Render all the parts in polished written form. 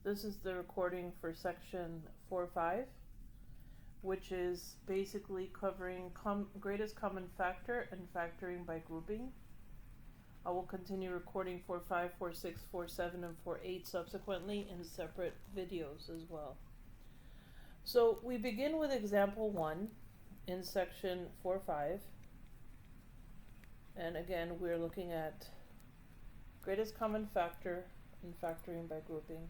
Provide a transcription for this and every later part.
This is the recording for section 4.5, which is basically covering greatest common factor and factoring by grouping. I will continue recording 4.5, 4.6, 4.7, and 4.8 subsequently in separate videos as well. So we begin with example 1 in section 4.5. And again, we're looking at greatest common factor and factoring by grouping.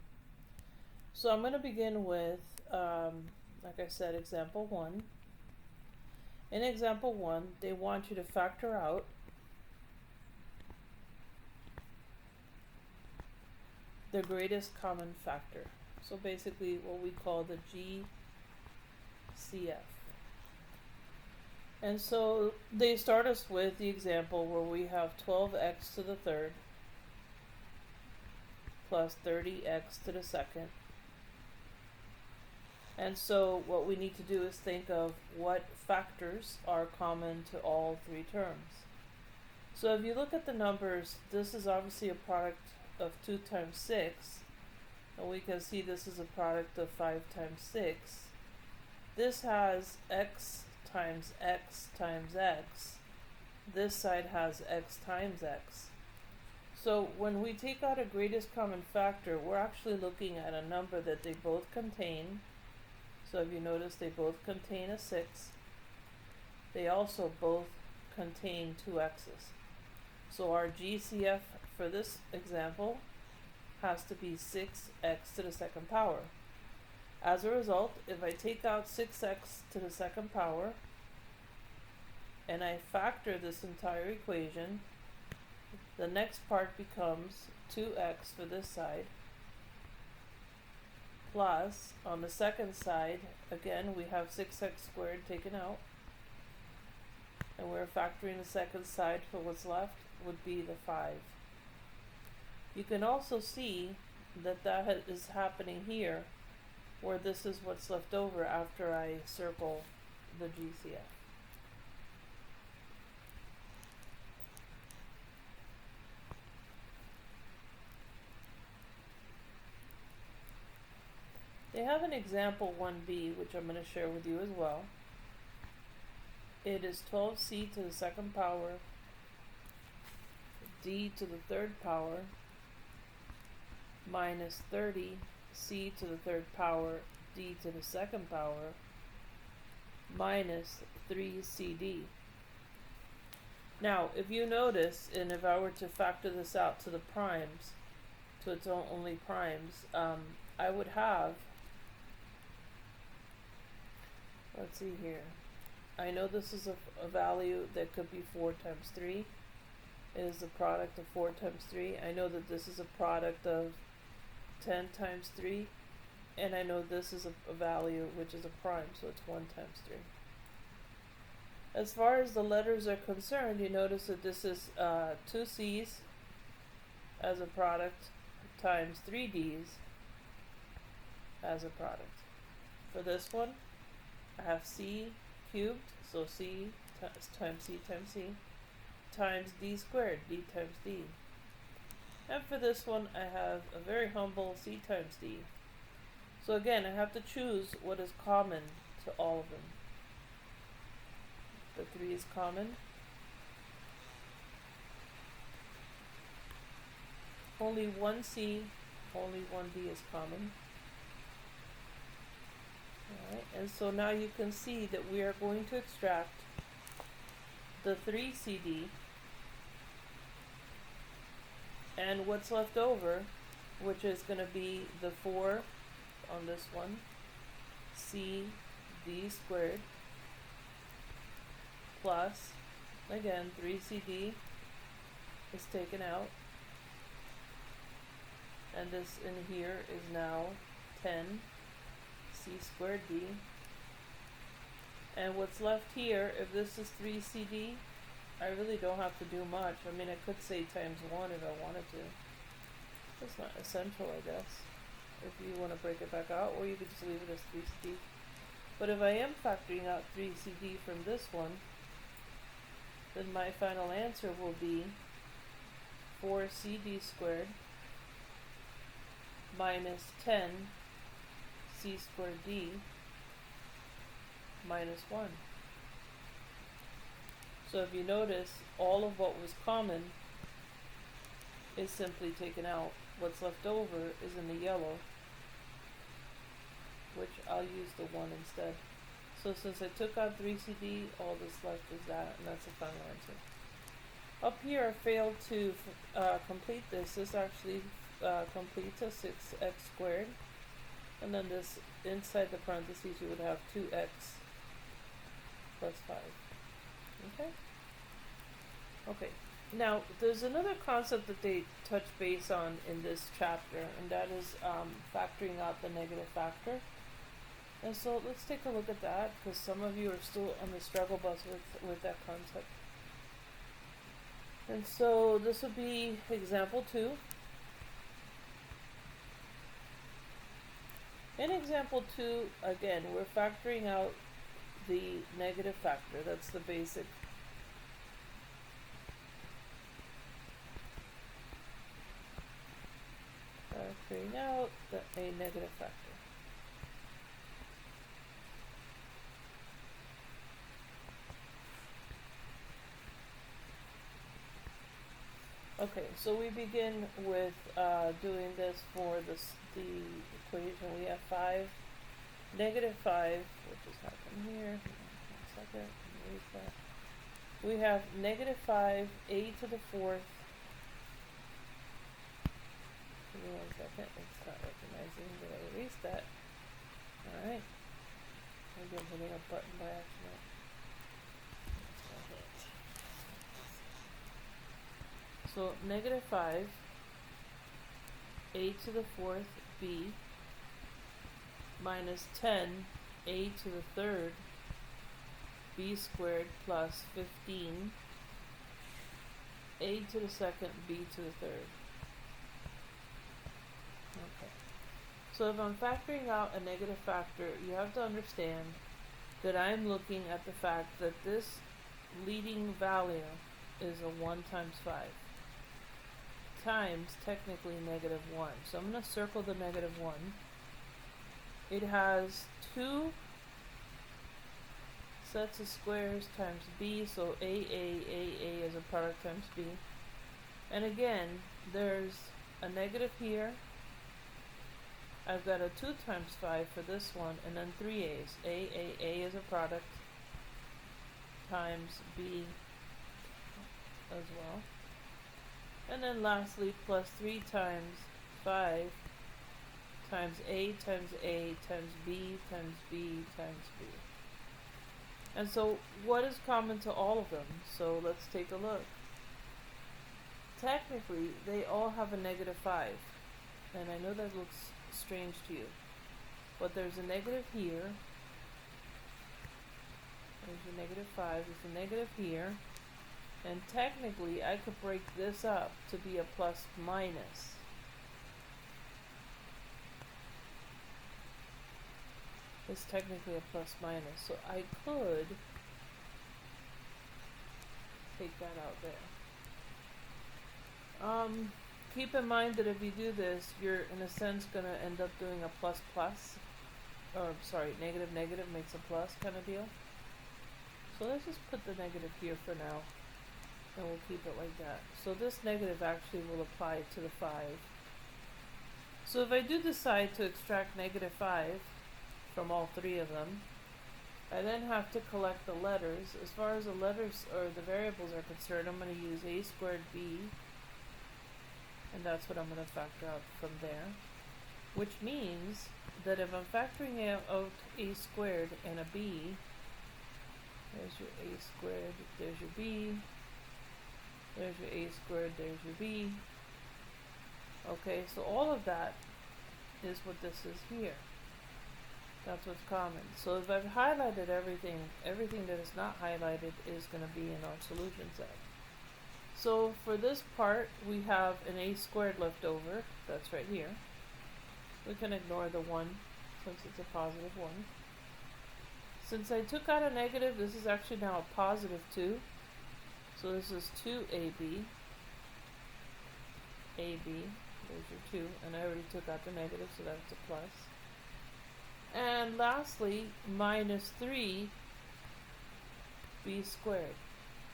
So I'm going to begin with, like I said, example 1. In example 1, they want you to factor out the greatest common factor. So basically what we call the GCF. And so they start us with the example where we have 12x to the third plus 30x to the second. And so what we need to do is think of what factors are common to all three terms. So if you look at the numbers, this is obviously a product of 2 times 6. And we can see this is a product of 5 times 6. This has x times x times x. This side has x times x. So when we take out a greatest common factor, we're actually looking at a number that they both contain. So if you notice, they both contain a 6. They also both contain 2 x's. So our GCF for this example has to be 6x to the second power. As a result, if I take out 6x to the second power and I factor this entire equation, the next part becomes 2x for this side, plus on the second side, again we have 6x squared taken out, and we're factoring the second side for what's left would be the 5. You can also see that that is happening here, where this is what's left over after I circle the GCF. They have an example 1b, which I'm going to share with you as well. It is 12c to the second power, d to the third power, minus 30c to the third power, d to the second power, minus 3cd. Now, if you notice, and if I were to factor this out to the primes, to its only primes, I would have, let's see here, I know this is a value that could be 4 times 3. It is the product of 4 times 3. I know that this is a product of 10 times 3. And I know this is a value which is a prime, so it's 1 times 3. As far as the letters are concerned, you notice that this is 2 C's as a product times 3 D's as a product. For this one, I have C cubed, so C times C times C, times D squared, D times D. And for this one, I have a very humble C times D. So again, I have to choose what is common to all of them. The 3 is common. Only 1 C, only 1 D is common. Alright, and so now you can see that we are going to extract the 3CD, and what's left over, which is going to be the 4 on this one, C D squared, plus, again, 3CD is taken out, and this in here is now 10 C squared D. And what's left here, if this is 3CD, I really don't have to do much. I mean, I could say times 1 if I wanted to. That's not essential, I guess, if you want to break it back out, or you could just leave it as 3CD. But if I am factoring out 3CD from this one, then my final answer will be 4CD squared minus 10 c squared d minus 1. So if you notice, all of what was common is simply taken out. What's left over is in the yellow, which I'll use the 1 instead. So since I took out 3cd, all that's left is that, and that's the final answer. Up here, I failed to complete this. This actually completes a 6x squared. And then this, inside the parentheses, you would have 2x plus 5. Okay? Okay. Now, there's another concept that they touch base on in this chapter, and that is factoring out the negative factor. And so let's take a look at that, because some of you are still on the struggle bus with that concept. And so this would be example 2. In example 2, again, we're factoring out the negative factor. That's the basic. Factoring out a negative factor. Okay, so we begin with doing this for the equation. We have 5, negative 5, which is happening here. 1 second, erase that. We have negative 5, a to the 4th. Give me 1 second, it's not recognizing that I erased that. Alright. Maybe I'm hitting a button by accident. So negative 5, a to the 4th b minus 10 a to the 3rd b squared plus 15 a to the 2nd b to the 3rd. Okay. So if I'm factoring out a negative factor, you have to understand that I'm looking at the fact that this leading value is a 1 times 5. Times technically negative 1. So I'm going to circle the negative 1. It has 2 sets of squares times b, so a is a product times b. And again, there's a negative here. I've got a 2 times 5 for this one, and then 3 a's. A is a product times b as well. And then lastly, plus 3 times 5 times a times b times b times b. And so what is common to all of them? So let's take a look. Technically, they all have a negative 5. And I know that looks strange to you. But there's a negative here. There's a negative 5. There's a negative here. And technically, I could break this up to be a plus minus. It's technically a plus minus. So I could take that out there. Keep in mind that if you do this, you're in a sense going to end up doing a plus plus. Or, sorry, negative negative makes a plus kind of deal. So let's just put the negative here for now. And we'll keep it like that. So this negative actually will apply to the 5. So if I do decide to extract negative 5 from all 3 of them, I then have to collect the letters. As far as the letters or the variables are concerned, I'm going to use a squared b, and that's what I'm going to factor out from there. Which means that if I'm factoring out a squared and a b, there's your a squared, there's your b, there's your a squared, there's your b. Okay, so all of that is what this is here. That's what's common. So if I've highlighted everything, everything that is not highlighted is going to be in our solution set. So for this part, we have an a squared left over. That's right here. We can ignore the 1 since it's a positive 1. Since I took out a negative, this is actually now a positive 2. So this is 2ab, There's your 2, and I already took out the negative, so that's a plus. And lastly, minus 3b squared.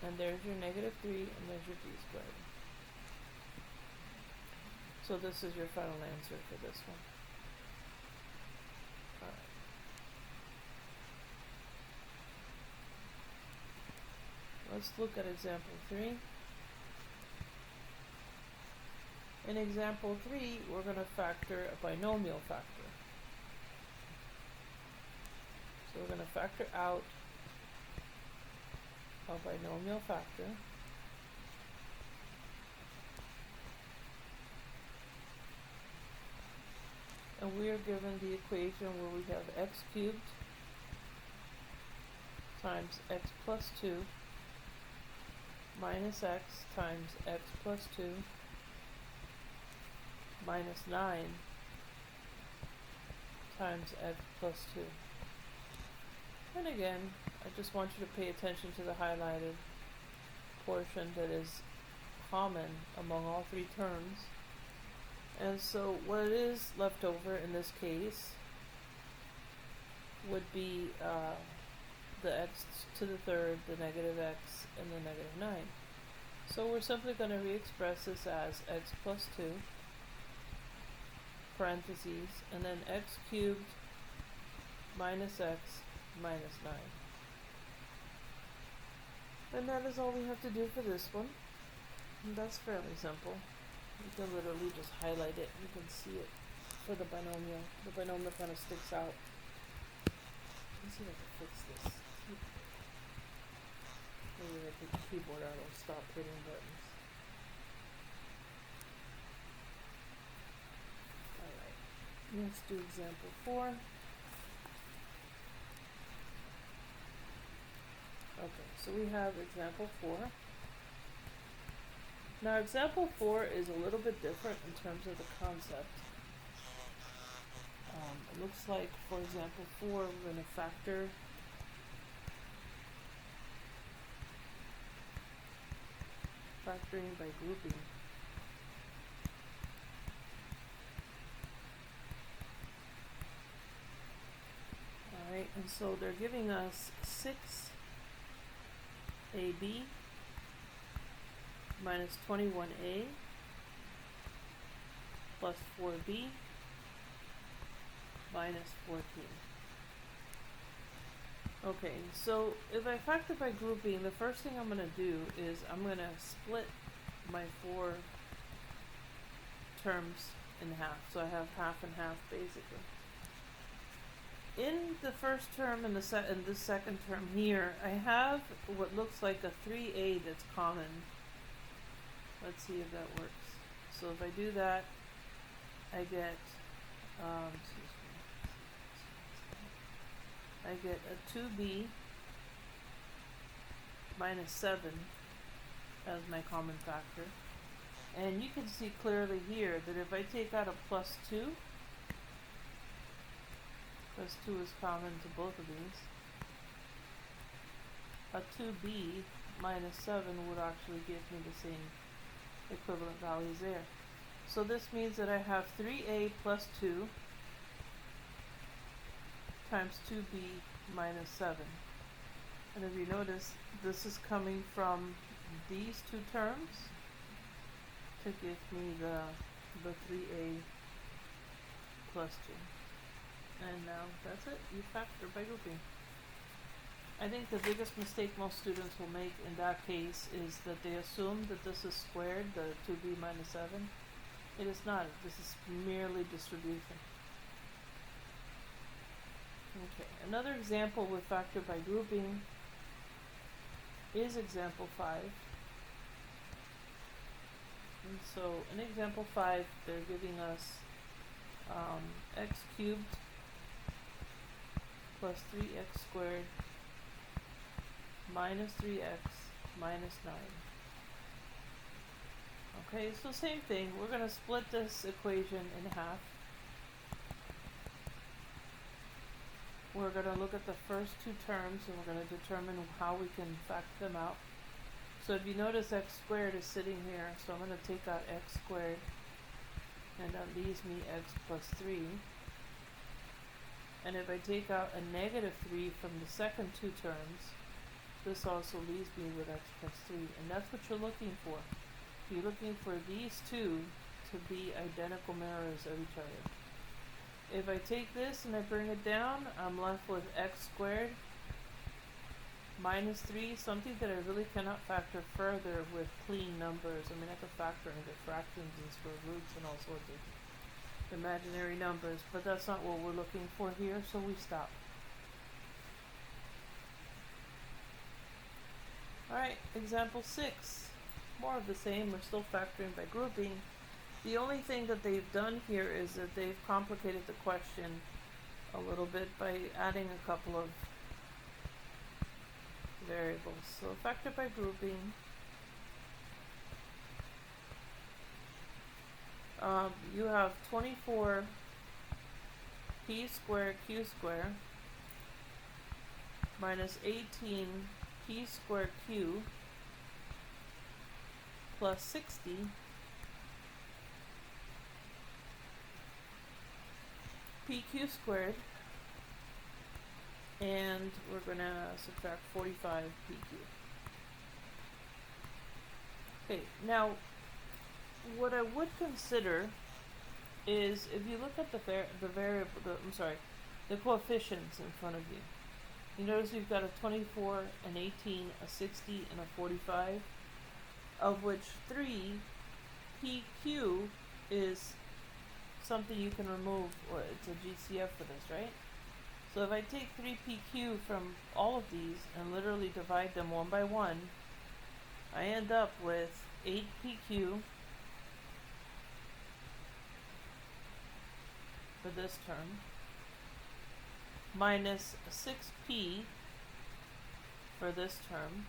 And there's your negative 3, and there's your b squared. So this is your final answer for this one. Alright. Let's look at example 3. In example 3, we're going to factor a binomial factor. So we're going to factor out a binomial factor. And we are given the equation where we have x cubed times x plus 2 minus x times x plus 2 minus 9 times x plus 2. And again, I just want you to pay attention to the highlighted portion that is common among all three terms. And so what is left over in this case would be the x to the third, the negative x, and the negative 9. So we're simply going to re-express this as x plus 2, parentheses, and then x cubed minus x minus 9. And that is all we have to do for this one. And that's fairly simple. You can literally just highlight it. You can see it for the binomial. The binomial kind of sticks out. Let me see if I can fix this. Maybe if I take the keyboard out, I'll stop hitting buttons. Alright, let's do example 4. Okay, so we have example 4. Now example 4 is a little bit different in terms of the concept. It looks like, for example 4, we're going to factor factoring by grouping. Alright, and so they're giving us 6ab minus 21a plus 4b minus 14. Okay, so if I factor by grouping, the first thing I'm going to do is I'm going to split my 4 terms in half. So I have half and half basically. In the first term and in the second term here, I have what looks like a 3a that's common. Let's see if that works. So if I do that, I get I get a 2b minus 7 as my common factor. And you can see clearly here that if I take out a plus 2, plus 2 is common to both of these, a 2b minus 7 would actually give me the same equivalent values there. So this means that I have 3a plus 2 times 2b minus 7. And if you notice, this is coming from these two terms to give me the 3a plus 2. And now that's it. You factor by grouping. I think the biggest mistake most students will make in that case is that they assume that this is squared, the 2b minus 7. It is not. This is merely distribution. Okay, another example with factor by grouping is example 5. And so in example 5, they're giving us x cubed plus 3x squared minus 3x minus 9. Okay, so same thing. We're going to split this equation in half. We're going to look at the first two terms and we're going to determine how we can factor them out. So if you notice, x squared is sitting here, so I'm going to take out x squared and that leaves me x plus 3. And if I take out a negative 3 from the second two terms, this also leaves me with x plus 3, and that's what you're looking for. You're looking for these two to be identical mirrors of each other. If I take this and I bring it down, I'm left with x squared minus 3, something that I really cannot factor further with clean numbers. I mean, I could factor into fractions and square roots and all sorts of imaginary numbers, but that's not what we're looking for here, so we stop. Alright, example 6. More of the same, we're still factoring by grouping. The only thing that they've done here is that they've complicated the question a little bit by adding a couple of variables. So factor by grouping. You have 24 p squared q squared minus 18 p squared q plus 60 pq squared, and we're gonna subtract 45 pq. Okay, now what I would consider is if you look at the coefficients in front of you. You notice you've got a 24, an 18, a 60, and a 45, of which 3 pq is something you can remove, or it's a GCF for this, right? So if I take 3 pq from all of these and literally divide them one by one, I end up with 8 pq for this term minus 6p for this term.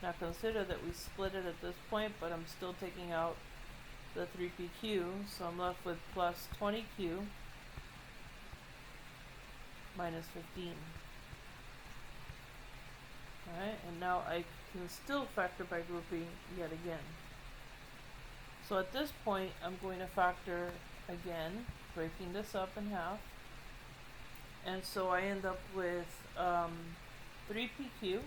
Now consider that we split it at this point, but I'm still taking out the 3pq, so I'm left with plus 20q minus 15. Alright, and now I can still factor by grouping yet again. So at this point, I'm going to factor again, breaking this up in half. And so I end up with 3pq,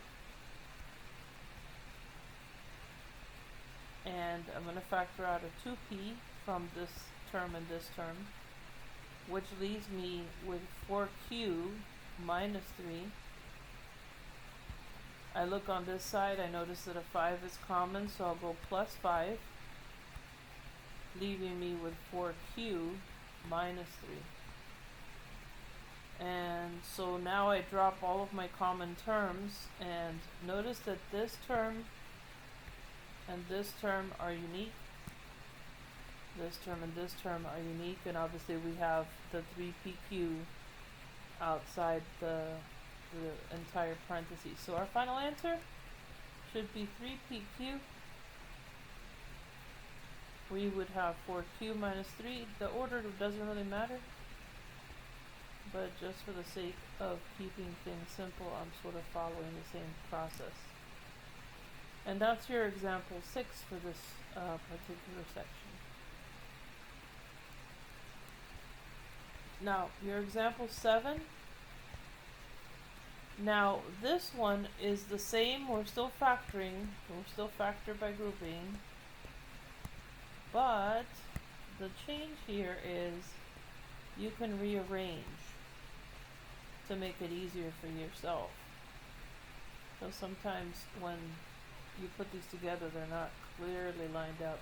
and I'm going to factor out a 2p from this term and this term, which leaves me with 4q minus 3. I look on this side, I notice that a 5 is common, so I'll go plus 5, leaving me with 4q minus 3. And so now I drop all of my common terms, and notice that this term and this term are unique. This term and this term are unique, and obviously we have the 3pq outside the entire parentheses. So our final answer should be 3pq. We would have 4q minus 3. The order doesn't really matter, but just for the sake of keeping things simple, I'm sort of following the same process. And that's your example 6 for this particular section. Now, your example 7. Now, this one is the same. We're still factoring. We're still factor by grouping. But the change here is you can rearrange to make it easier for yourself. So sometimes when you put these together, they're not clearly lined up.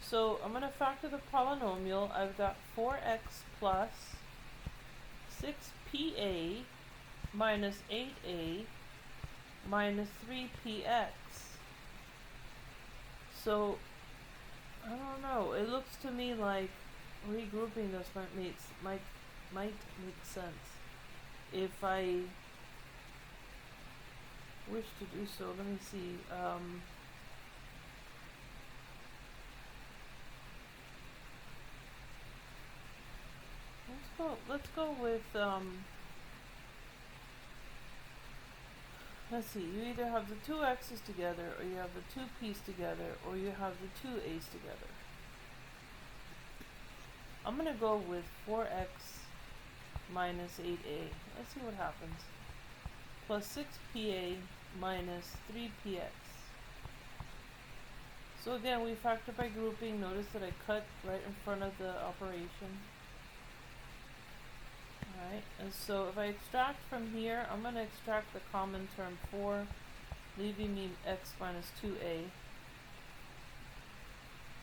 So I'm going to factor the polynomial. I've got 4x plus 6pa minus 8a minus 3px. So I don't know. It looks to me like regrouping this might make sense. If I wish to do so, let me see. Let's go with let's see, you either have the two x's together, or you have the two p's together, or you have the two a's together. I'm gonna go with 4x minus 8a. Let's see what happens. Plus 6pa minus 3px. So again, we factor by grouping. Notice that I cut right in front of the operation. Alright, and so if I extract from here, I'm going to extract the common term 4, leaving me x minus 2a.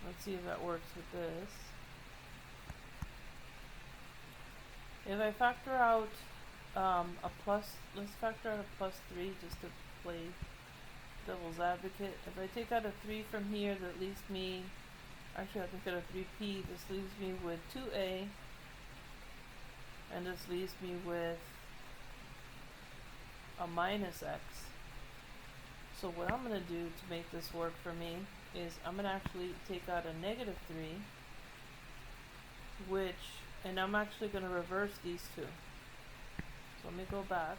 Let's see if that works with this. If I factor out a plus, let's factor out a plus 3 just to play devil's advocate. If I take out a 3 from here, that leaves me, actually I'll take out a 3p, this leaves me with 2a, and this leaves me with a minus x. So what I'm going to do to make this work for me is I'm going to actually take out a negative 3, and I'm actually going to reverse these two. So let me go back.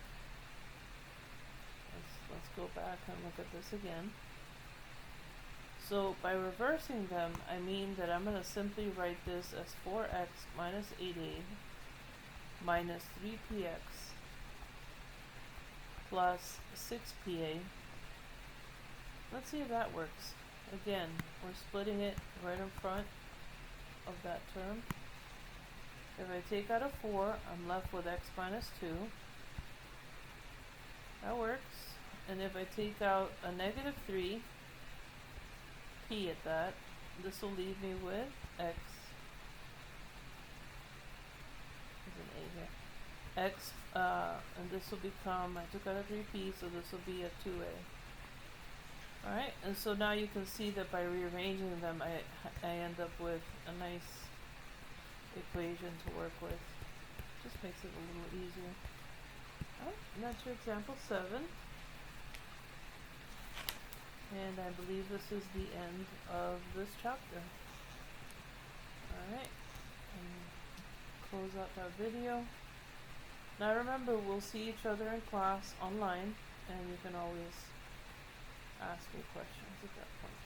Let's go back and look at this again. So by reversing them, I mean that I'm going to simply write this as 4x minus 8a minus 3px plus 6pa. Let's see if that works. Again, we're splitting it right in front of that term. If I take out a 4, I'm left with x minus 2. That works. And if I take out a negative 3, p at that, this will leave me with x. There's an a here. X, and this will become, I took out a 3p, so this will be a 2a. Alright, and so now you can see that by rearranging them, I end up with a nice equation to work with. Just makes it a little easier. Alright, and that's your example 7. And I believe this is the end of this chapter. Alright, and close out that video. Now remember, we'll see each other in class online, and you can always ask me questions at that point.